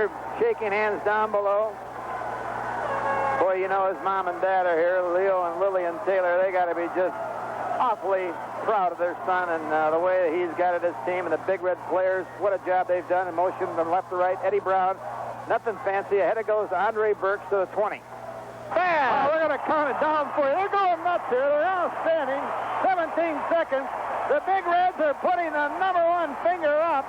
they're shaking hands down below. Boy, you know, his mom and dad are here, Leo and Lillian Taylor. They got to be just awfully proud of their son and the way that he's guided his team, and the Big Red players. What a job they've done in motion from left to right. Eddie Brown, nothing fancy. Ahead it goes Andre Burks to the 20. Bam! Oh, we're going to count it down for you. They're going nuts here. They're outstanding. 17 seconds. The Big Reds are putting the number 1 finger up.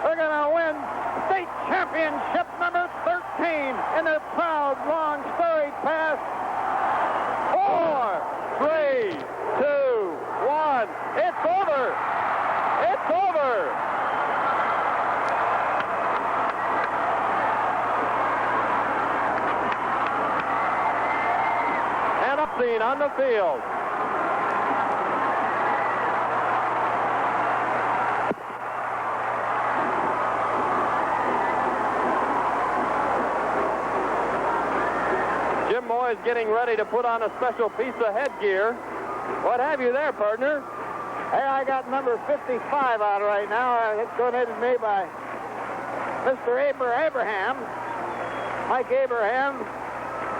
They're going to win state championship number 13 in their proud, long, storied past. 4, 3, 2, 1. It's over. It's over. And up scene on the field. Jim Moy is getting ready to put on a special piece of headgear. What have you there, partner? Hey, I got number 55 on right now. It's donated to me by Mr. Abraham. Mike Abraham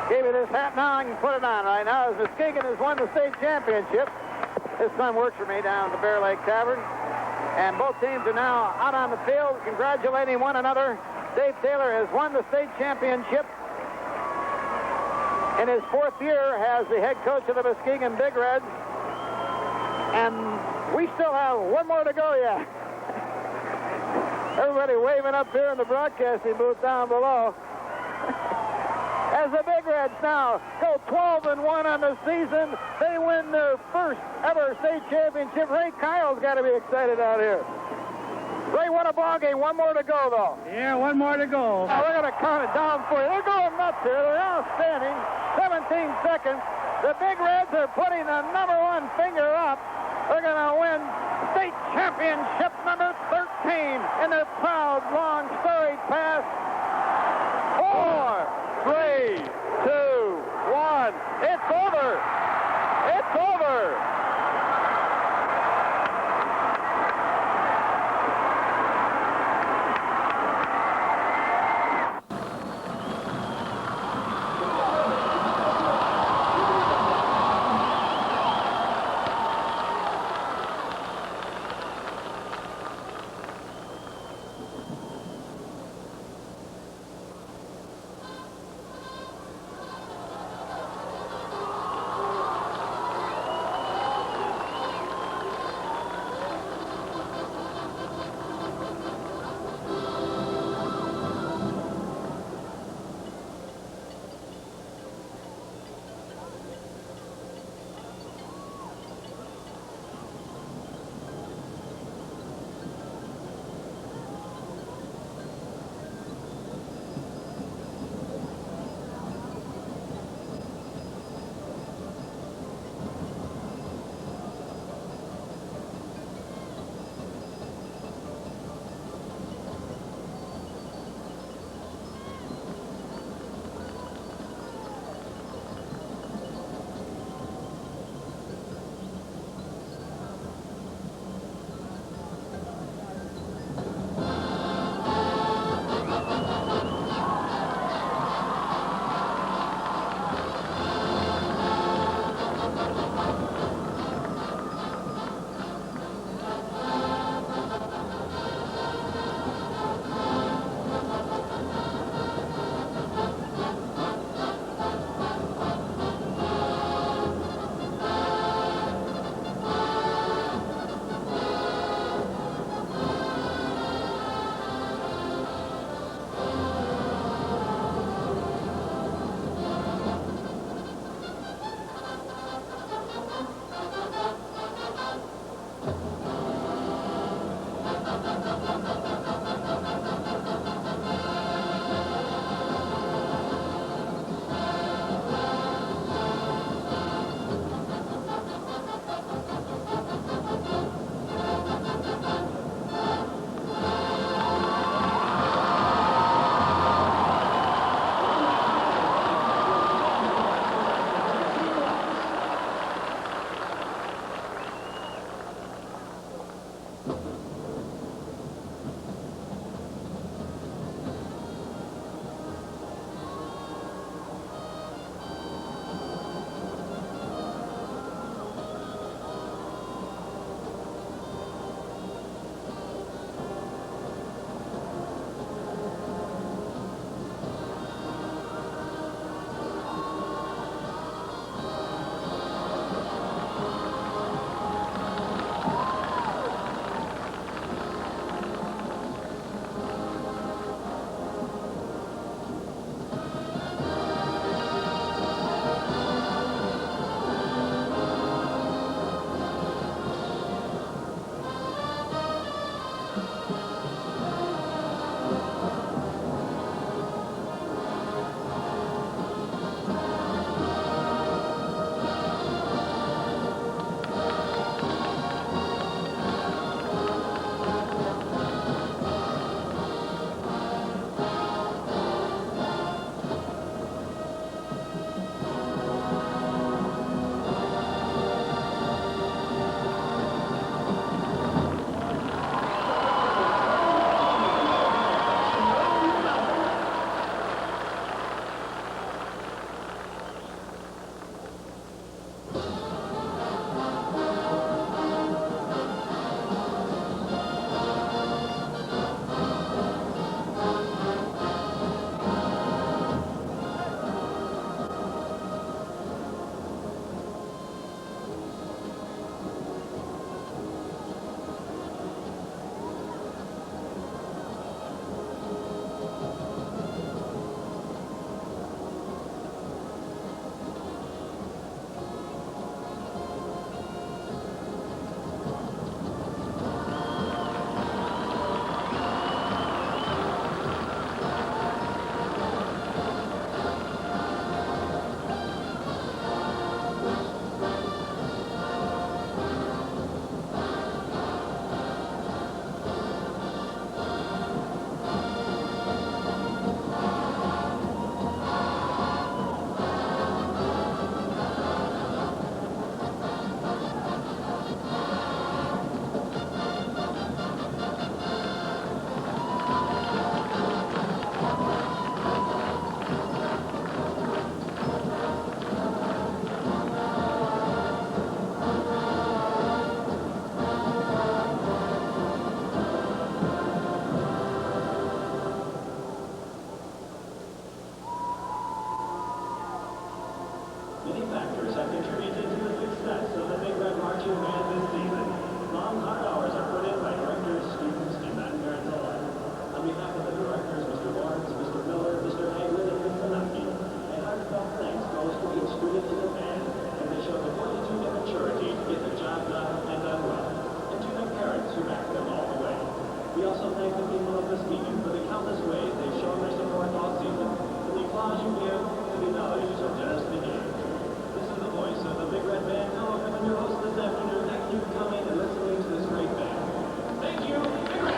gave me this hat. Now I can put it on right now. As Muskegon has won the state championship. His son works for me down at the Bear Lake Tavern. And both teams are now out on the field congratulating one another. Dave Taylor has won the state championship in his 4th year as the head coach of the Muskegon Big Reds. And we still have one more to go yet. Everybody waving up here in the broadcasting booth down below. As the Big Reds now go 12-1 on the season, they win their first ever state championship. Ray Kyle's got to be excited out here. Ray, what a ball game. One more to go, though. Yeah, one more to go. Now, we're going to count it down for you. They're going nuts here. They're outstanding. 17 seconds. The Big Reds are putting the number 1 finger up. They're going to win state championship number 13 in their proud, long, storied past. 4, 3, 2, 1. It's over. It's over. directors have contributed to the success of the Big Red Marching Band this season. Long, hard hours are put in by directors, students, and non-parents alike. On behalf of the directors, Mr. Lawrence, Mr. Miller, Mr. Haglin, and Mr. Nucky, a heartfelt thanks goes to each student in the band, and they show the fortitude and maturity to get the job done and done well, and to their parents who back them all the way. We also thank the people of Muskegon for the countless ways they've shown their support all season, and the applause you give to the knowledge you so generously give. This is the voice of the Big Red Band, Phil Oakman, and your host this afternoon. Thank you for coming and listening to this great band. Thank you, Big Reds!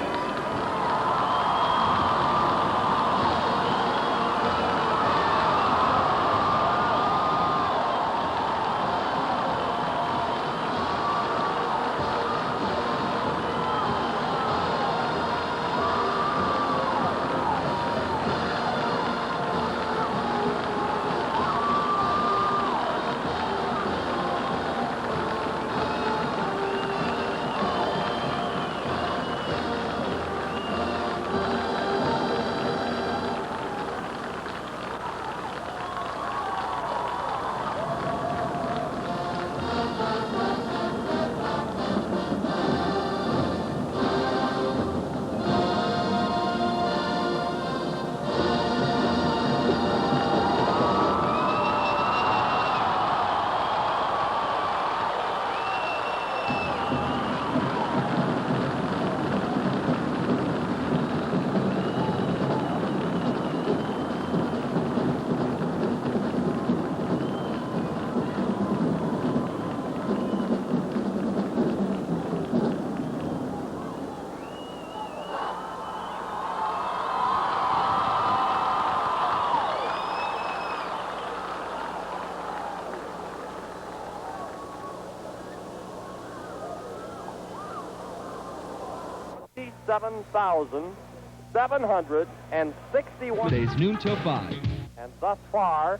27,761. Today's noon till 5. And thus far,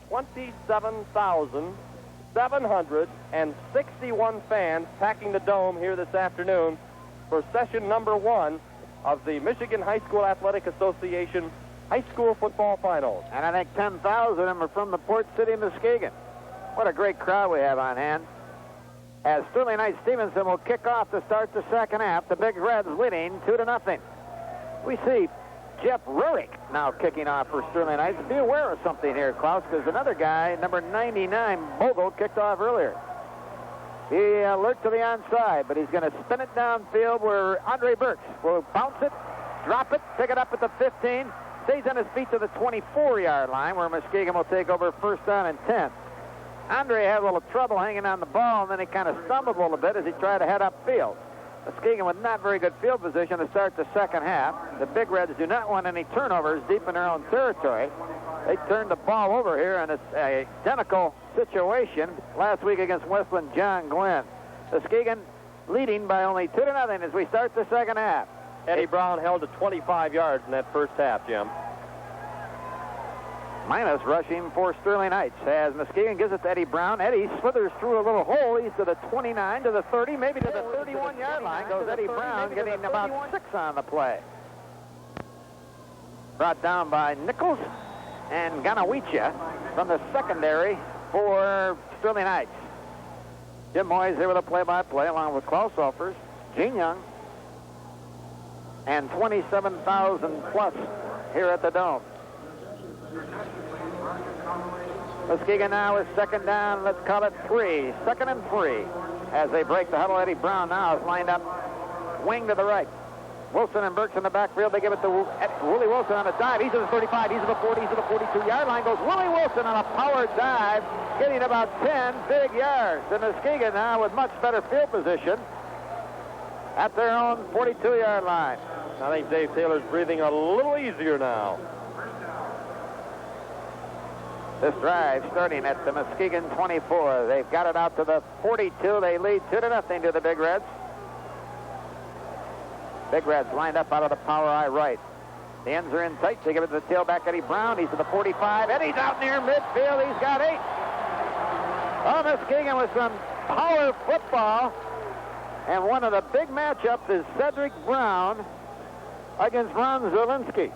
27,761 fans packing the dome here this afternoon for session number 1 of the Michigan High School Athletic Association High School Football Finals. And I think 10,000 of them are from the Port City, Muskegon. What a great crowd we have on hand. As Sterling Knight Stevenson will kick off to start the second half, the Big Reds leading 2-0. We see Jeff Rurik now kicking off for Sterling Knights. Be aware of something here, Klaus, because another guy, number 99, Bogle, kicked off earlier. He lurked to the onside, but he's going to spin it downfield where Andre Burks will bounce it, drop it, pick it up at the 15, stays on his feet to the 24-yard line where Muskegon will take over first down and 10. Andre had a little trouble hanging on the ball, and then he kind of stumbled a little bit as he tried to head upfield. Muskegon with not very good field position to start the second half. The Big Reds do not want any turnovers deep in their own territory. They turned the ball over here in an identical situation last week against Westland John Glenn. Muskegon leading by only 2-0 as we start the second half. Eddie Brown held to 25 yards in that first half, Jim. Minus rushing for Sterling Knights as Muskegon gives it to Eddie Brown. Eddie slithers through a little hole. He's to the 29, to the 30, maybe to the 31-yard line. Goes Eddie Brown, getting about 6 on the play. Brought down by Nichols and Ganawicha from the secondary for Sterling Knights. Jim Moyes here with a play-by-play along with Klaus Offers, Gene Young, and 27,000 plus here at the Dome. Muskegon now is second down, let's call it 3. Second and 3. As they break the huddle, Eddie Brown now is lined up wing to the right. Wilson and Burks in the backfield. They give it to Willie Wilson on a dive. He's at the 35, he's at the 40, he's at the 42-yard line. Goes Willie Wilson on a power dive, getting about 10 big yards. And Muskegon now with much better field position at their own 42-yard line. I think Dave Taylor's breathing a little easier now. This drive starting at the Muskegon 24. They've got it out to the 42. They lead 2-0 to the Big Reds. Big Reds lined up out of the power eye right. The ends are in tight. They give it to the tailback, Eddie Brown. He's to the 45. Eddie's out near midfield. He's got 8. Oh, Muskegon with some power football. And one of the big matchups is Cedric Brown against Ron Zielinski.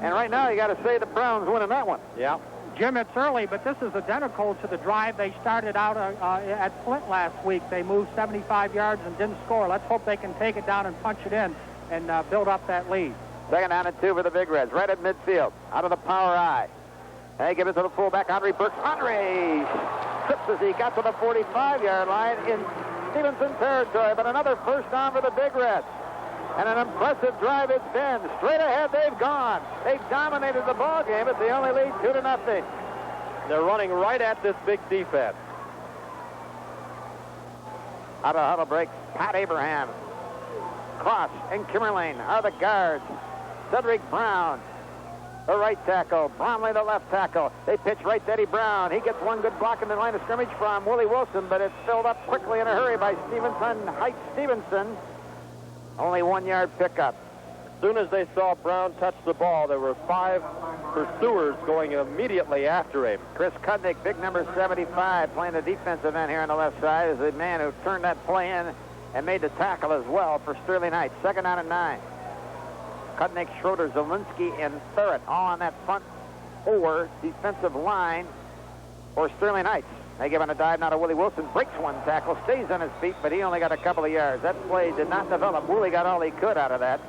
And right now, you got to say the Browns winning that one. Yeah. Jim, it's early, but this is identical to the drive they started out at Flint last week. They moved 75 yards and didn't score. Let's hope they can take it down and punch it in and build up that lead. Second down and 2 for the Big Reds, right at midfield, out of the power I. They give it to the fullback, Andre Burks. Andre trips as he got to the 45-yard line in Stevenson territory, but another first down for the Big Reds. And an impressive drive it's been. Straight ahead they've gone. They've dominated the ball game, but they only lead 2-0. They're running right at this big defense. Out of huddle break, Pat Abraham. Cross and Kimmerlane are the guards. Cedric Brown, the right tackle. Bromley, the left tackle. They pitch right to Eddie Brown. He gets one good block in the line of scrimmage from Willie Wilson, but it's filled up quickly in a hurry by Stevenson. Only 1 yard pickup. As soon as they saw Brown touch the ball, there were 5 pursuers going immediately after him. Chris Kudnick, big number 75, playing the defensive end here on the left side, is the man who turned that play in and made the tackle as well for Sterling Heights. Second down and 9. Kudnick, Schroeder, Zielinski, and Thurrott all on that front 4 defensive line for Sterling Heights. They give him a dive now to Willie Wilson. Breaks one tackle, stays on his feet, but he only got a couple of yards. That play did not develop. Willie got all he could out of that.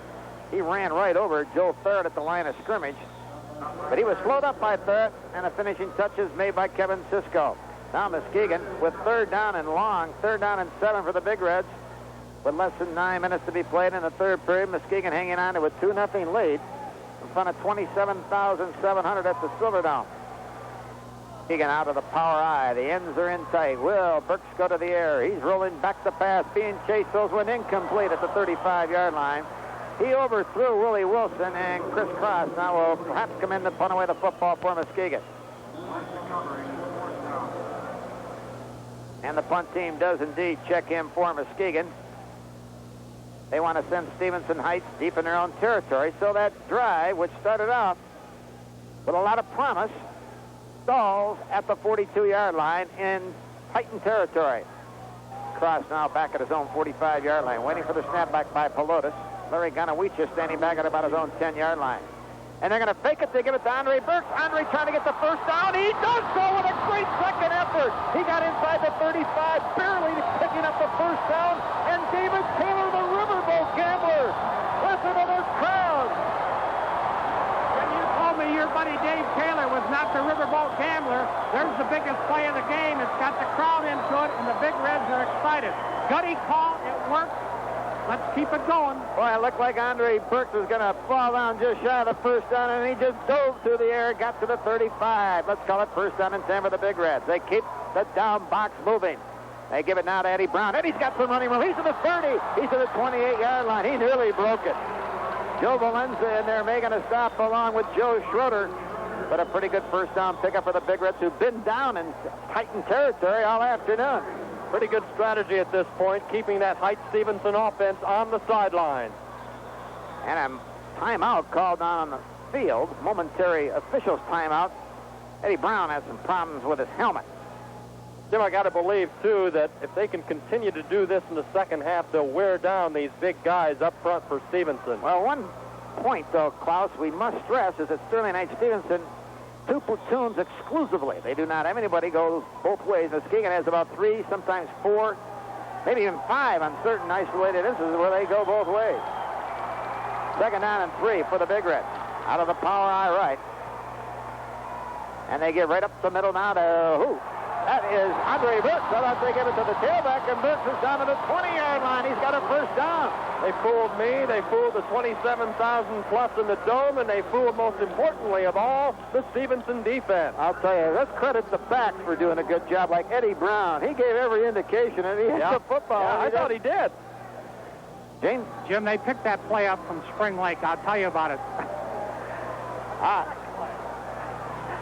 He ran right over Joe Thurrott at the line of scrimmage. But he was slowed up by Thurrott, and the finishing touches made by Kevin Sisko. Now Muskegon with third down and long, 3rd down and 7 for the Big Reds. With less than 9 minutes to be played in the third period, Muskegon hanging on to a 2-0 lead in front of 27,700 at the Silverdome. Muskegon out of the power I. The ends are in tight. Will Burks go to the air. He's rolling back the pass, being chased. Those went incomplete at the 35-yard line. He overthrew Willie Wilson, and Chris Cross now will perhaps come in to punt away the football for Muskegon. And the punt team does indeed check him for Muskegon. They want to send Stevenson Heights deep in their own territory, so that drive, which started out with a lot of promise, stalls at the 42-yard line in Titan territory. Cross now back at his own 45-yard line, waiting for the snapback by Pelotas. Larry Gonowicha standing back at about his own 10-yard line. And they're going to fake it. They give it to Andre Burks. Andre trying to get the first down. He does so with a great second effort. He got inside the 35, barely picking up the first down. And David Taylor, the riverboat gambler. Listen to this crowd. When you told me your buddy Dave Taylor was not the riverboat gambler, there's the biggest play of the game. It's got the crowd into it, and the Big Reds are excited. Gutty call. It worked. Let's keep it going. Boy, it looked like Andre Burks was going to fall down just shy of the first down, and he just dove through the air, got to the 35. Let's call it 1st down and 10 for the Big Reds. They keep the down box moving. They give it now to Eddie Brown. Eddie's got some running room. He's to the 30. He's to the 28-yard line. He nearly broke it. Joe Valenza in there making a stop along with Joe Schroeder. But a pretty good first down pickup for the Big Reds, who've been down in Titan territory all afternoon. Pretty good strategy at this point, keeping that Heights-Stevenson offense on the sideline. And a timeout called on the field, momentary officials timeout. Eddie Brown has some problems with his helmet. Jim, I got to believe, too, that if they can continue to do this in the second half, they'll wear down these big guys up front for Stevenson. Well, one point, though, Klaus, we must stress is that Sterling Heights Stevenson, 2 platoons exclusively. They do not have anybody go both ways. Muskegon has about 3, sometimes 4, maybe even 5 on certain isolated instances where they go both ways. 2nd down and 3 for the Big Reds. Out of the power I right. And they get right up the middle now to who? That is Andre Burks. I thought they give it to the tailback, and Burks is down to the 20-yard line. He's got a first down. They fooled me. They fooled the 27,000 plus in the dome, and they fooled, most importantly of all, the Stevenson defense. I'll tell you, let's credit the backs for doing a good job, like Eddie Brown. He gave every indication, and he hit the football. Yeah, I thought he did. James? Jim, they picked that play up from Spring Lake. I'll tell you about it.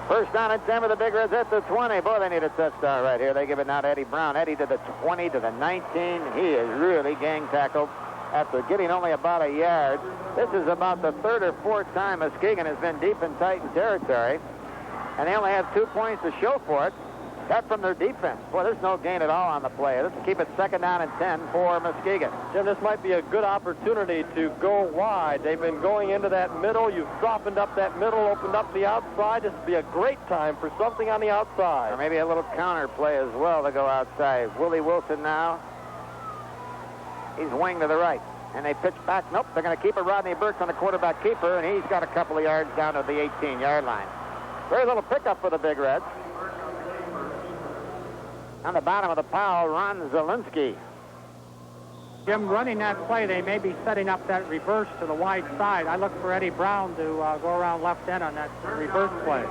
First down and 10 for the Big Reds at the 20. Boy, they need a touchdown right here. They give it now to Eddie Brown. Eddie to the 20, to the 19. He is really gang tackled after getting only about a yard. This is about the 3rd or 4th time Muskegon has been deep in Titan territory, and they only have 2 points to show for it. That from their defense. Boy, there's no gain at all on the play. Let's keep it 2nd down and 10 for Muskegon. Jim, this might be a good opportunity to go wide. They've been going into that middle. You've softened up that middle, opened up the outside. This would be a great time for something on the outside. Or maybe a little counter play as well to go outside. Willie Wilson now. He's wing to the right. And they pitch back. Nope, they're going to keep it. Rodney Burks on the quarterback keeper, and he's got a couple of yards down to the 18-yard line. Very little pickup for the Big Reds. On the bottom of the pile, Ron Zielinski. Jim, running that play, they may be setting up that reverse to the wide side. I look for Eddie Brown to go around left end on that reverse play.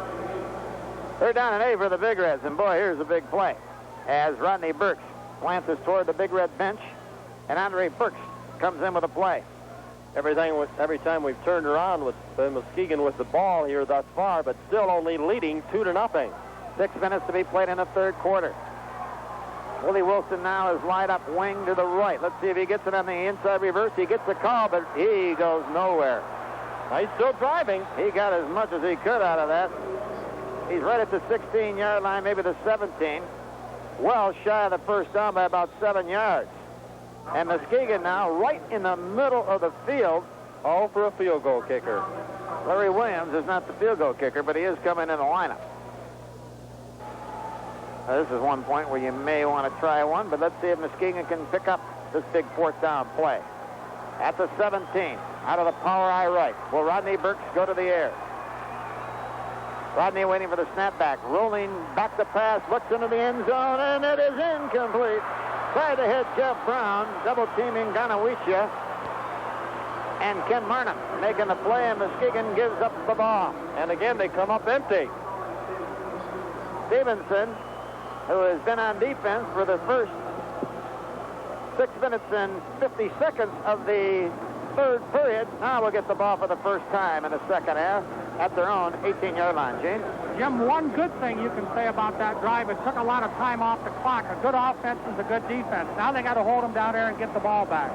3rd down and 8 for the Big Reds, and boy, here's a big play. As Rodney Burks glances toward the Big Red bench, and Andre Burks comes in with a play. Every time we've turned around with Muskegon with the ball here thus far, but still only leading 2-0. 6 minutes to be played in the 3rd quarter. Willie Wilson now is lined up wing to the right. Let's see if he gets it on the inside reverse. He gets the call, but he goes nowhere. He's still driving. He got as much as he could out of that. He's right at the 16-yard line, maybe the 17. Well shy of the first down by about 7 yards. And Muskegon now right in the middle of the field. All for a field goal kicker. Larry Williams is not the field goal kicker, but he is coming in the lineup. This is one point where you may want to try one, but let's see if Muskegon can pick up this big 4th down play. At the 17, out of the power eye right. Will Rodney Burks go to the air? Rodney waiting for the snapback, rolling back the pass, looks into the end zone, and it is incomplete. Tried to hit Jeff Brown, double teaming Ganawicia, and Ken Marnham making the play, and Muskegon gives up the ball. And again, they come up empty. Stevenson, who has been on defense for the first 6 minutes and 50 seconds of the 3rd period, now will get the ball for the first time in the 2nd half at their own 18-yard line. Gene? Jim, one good thing you can say about that drive, it took a lot of time off the clock. A good offense is a good defense. Now they got to hold them down there and get the ball back.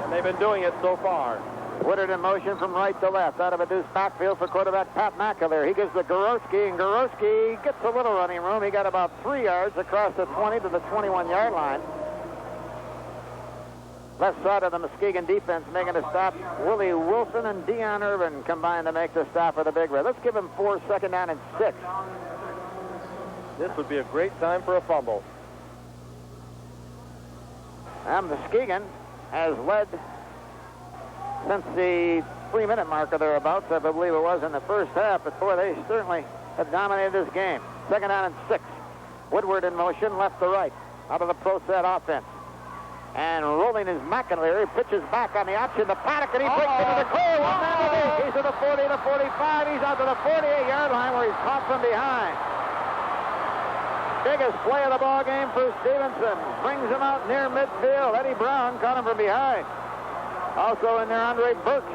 And they've been doing it so far. Woodard in motion from right to left. Out of a deuce backfield for quarterback Pat McAleer. He gives to Gorowski, and Gorowski gets a little running room. He got about 3 yards across the 20 to the 21-yard line. Left side of the Muskegon defense making a stop. Willie Wilson and Dion Irvin combined to make the stop for the Big Red. Let's give him 4, 2nd down and 6. This would be a great time for a fumble. And Muskegon has led since the 3-minute mark or thereabouts, I believe it was in the first half. But boy, they certainly have dominated this game. 2nd down and 6. Woodward in motion, left to right, out of the pro set offense. And rolling is McAleer. He pitches back on the option to Paddock, and he breaks into the clear. One man to beat. He's to the 40, the 45. He's out to the 48-yard line where he's caught from behind. Biggest play of the ball game for Stevenson. Brings him out near midfield. Eddie Brown caught him from behind. Also in there, Andre Burks.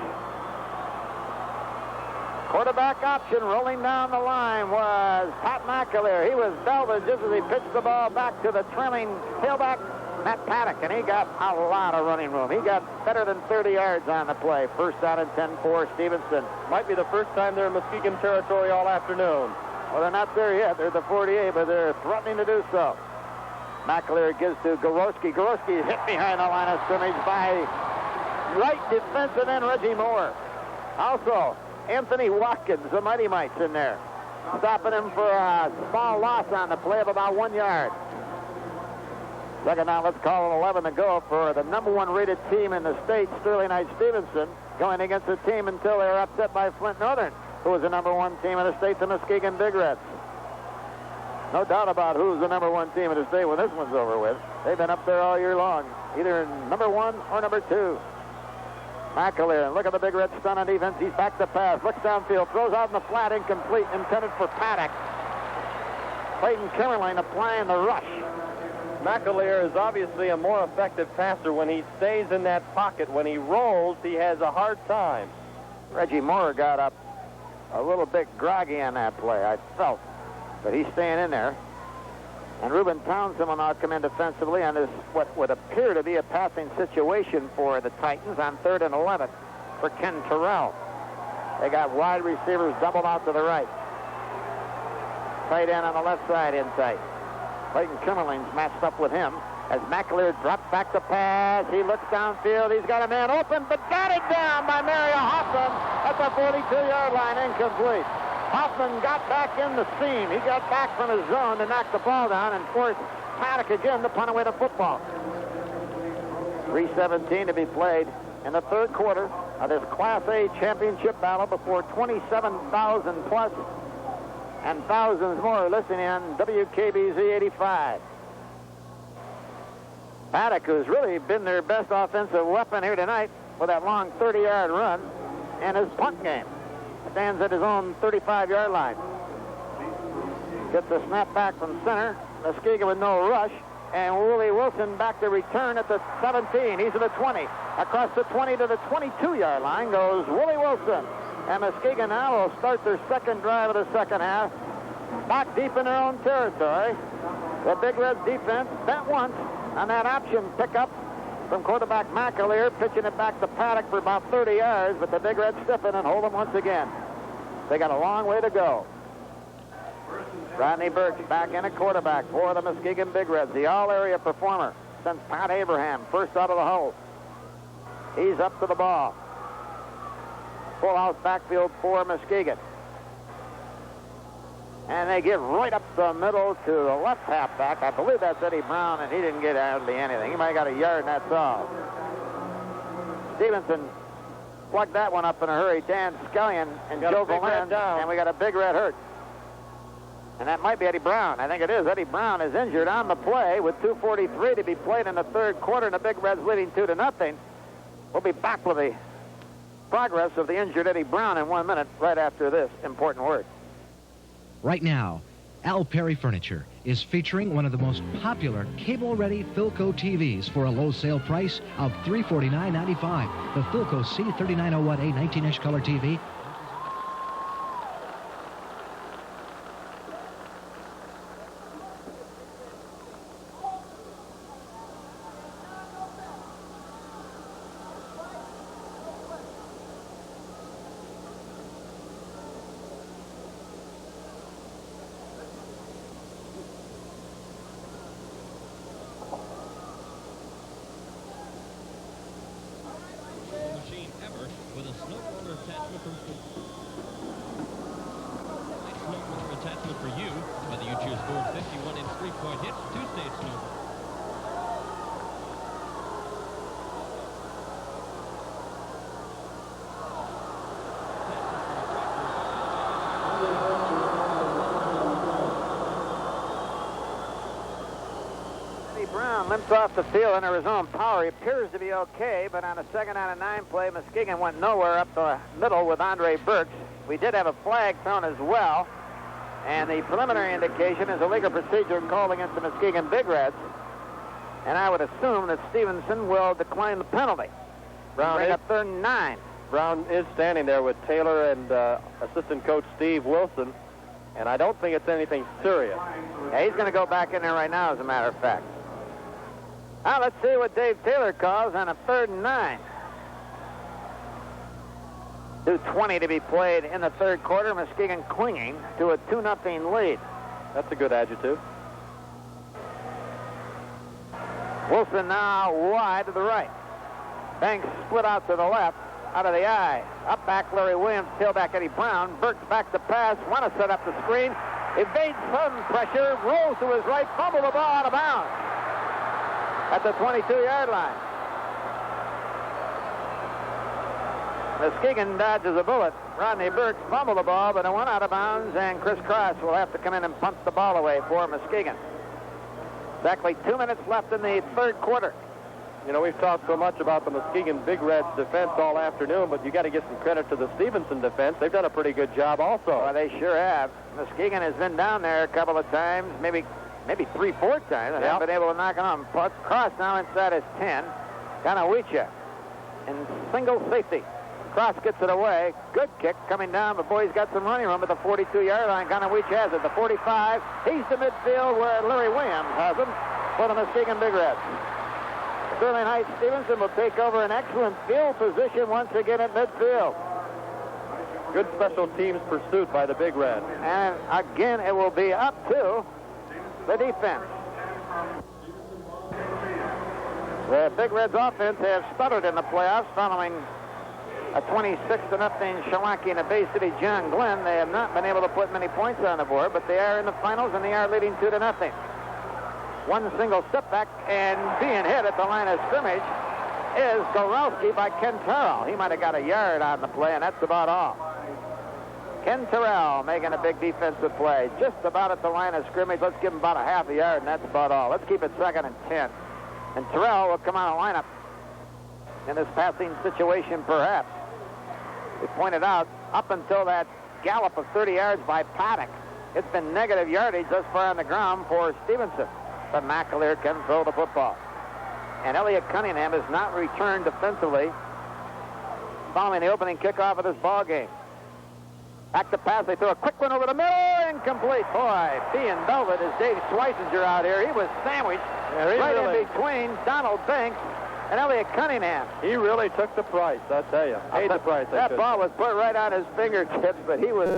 Quarterback option rolling down the line was Pat McAleer. He was belted just as he pitched the ball back to the trailing tailback, Matt Paddock, and he got a lot of running room. He got better than 30 yards on the play. 1st down and 10 for Stevenson. Might be the first time they're in Muskegon territory all afternoon. Well, they're not there yet. They're the 48, but they're threatening to do so. McAleer gives to Gorowski. Gorowski is hit behind the line of scrimmage by right defensive end Reggie Moore. Also, Anthony Watkins, the Mighty Mites in there, stopping him for a small loss on the play of about 1 yard. 2nd down, let's call it 11 to go for the #1 rated team in the state, Sterling Heights Stevenson, going against the team until they were upset by Flint Northern, who was the #1 team in the state, the Muskegon Big Reds. No doubt about who's the #1 team in the state when this one's over with. They've been up there all year long, either #1 or #2. McAleer, and look at the Big Red stun on defense. He's back to pass, looks downfield, throws out in the flat, incomplete, intended for Paddock. Clayton Kimmerling applying the rush. McAleer is obviously a more effective passer when he stays in that pocket. When he rolls, he has a hard time. Reggie Moore got up a little bit groggy on that play, I felt. But he's staying in there. And Reuben Townsend will now come in defensively on this, what would appear to be a passing situation for the Titans on 3rd and 11 for Ken Terrell. They got wide receivers doubled out to the right. tight end on the left side in tight. Clayton Kimmerling's matched up with him as McAleer drops back to pass. He looks downfield. He's got a man open, but batted down by Mario Hoffman at the 42-yard line, incomplete. Hoffman got back in the seam. He got back from his zone to knock the ball down and forced Paddock again to punt away the football. 3:17 to be played in the third quarter of this Class A championship battle before 27,000 plus and thousands more listening on WKBZ 85. Paddock, who's really been their best offensive weapon here tonight with that long 30-yard run and his punt game, stands at his own 35-yard line. Gets a snap back from center. Muskegon with no rush. And Willie Wilson back to return at the 17. He's at the 20. Across the 20 to the 22-yard line goes Willie Wilson. And Muskegon now will start their second drive of the second half. Back deep in their own territory. The Big Red defense bent once on that option pickup from quarterback McAleer, pitching it back to Paddock for about 30 yards, but the Big Reds stiffen and hold them once again. They got a long way to go. Rodney Burke back in at quarterback for the Muskegon Big Reds, the all-area performer since Pat Abraham first out of the hole. He's up to the ball. Full house backfield for Muskegon. And they give right up the middle to the left halfback. I believe that's Eddie Brown, and he didn't get hardly anything. He might have got a yard, and that's all. Stevenson plugged that one up in a hurry. Dan Scullion and Joe Glenn, and we got a Big Red hurt. And that might be Eddie Brown. I think it is. Eddie Brown is injured on the play with 2:43 to be played in the third quarter, and the Big Reds leading 2-0. We'll be back with the progress of the injured Eddie Brown in 1 minute right after this important word. Right now, Al Perry Furniture is featuring one of the most popular cable-ready Philco TVs for a low sale price of $349.95. The Philco C3901A 19-inch color TV. Limps off the field under his own power. He appears to be okay, but on a 2nd-9 play, Muskegon went nowhere up the middle with Andre Burks. We did have a flag thrown as well, and the preliminary indication is a legal procedure called against the Muskegon Big Reds, and I would assume that Stevenson will decline the penalty. Brown is up 3rd and 9. Brown is standing there with Taylor and assistant coach Steve Wilson, and I don't think it's anything serious. Yeah, he's going to go back in there right now, as a matter of fact. Now let's see what Dave Taylor calls on a 3rd and 9. 2:20 to be played in the third quarter. Muskegon clinging to a 2-0 lead. That's a good adjective. Wilson now wide to the right. Banks split out to the left, out of the eye. Up back Larry Williams, tailback Eddie Brown. Burks back to pass. Want to set up the screen. Evades sudden pressure. Rolls to his right. Fumble the ball out of bounds at the 22-yard line. Muskegon dodges a bullet. Rodney Burks fumbled the ball, but it went out of bounds, and Chris Cross will have to come in and punt the ball away for Muskegon. Exactly 2 minutes left in the third quarter. You know, we've talked so much about the Muskegon Big Reds defense all afternoon, but you got to give some credit to the Stevenson defense. They've done a pretty good job also. Well, they sure have. Muskegon has been down there a couple of times, maybe 3-4 times, and haven't been able to knock it on. Cross now inside his 10. Kanawicha in single safety. Cross gets it away. Good kick coming down, but boy, he's got some running room at the 42-yard line. Kanawicha has it. The 45. He's to midfield where Larry Williams has him for the Muskegon Big Reds. Sterling Heights Stevenson will take over an excellent field position once again at midfield. Good special teams pursuit by the Big Red. And again, it will be up to the defense. The Big Reds offense has stuttered in the playoffs following a 26-0 shellacking of Bay City John Glenn. They have not been able to put many points on the board, but they are in the finals and they are leading 2-0. One single step back and being hit at the line of scrimmage is Gorowski by Ken Terrell. He might have got a yard on the play, and that's about all. Ken Terrell making a big defensive play, just about at the line of scrimmage. Let's give him about a half a yard, and that's about all. Let's keep it 2nd and 10. And Terrell will come out of lineup in this passing situation, perhaps. We pointed out, up until that gallop of 30 yards by Paddock, it's been negative yardage thus far on the ground for Stevenson. But McAleer can throw the football. And Elliott Cunningham has not returned defensively following the opening kickoff of this ball game. Back to pass. They throw a quick one over the middle. Incomplete. Boy, being belted is Dave Schweisinger out here. He was sandwiched in between Donald Banks and Elliott Cunningham. He really took the price, I tell you. Paid the price. That ball was put right on his fingertips, but he was...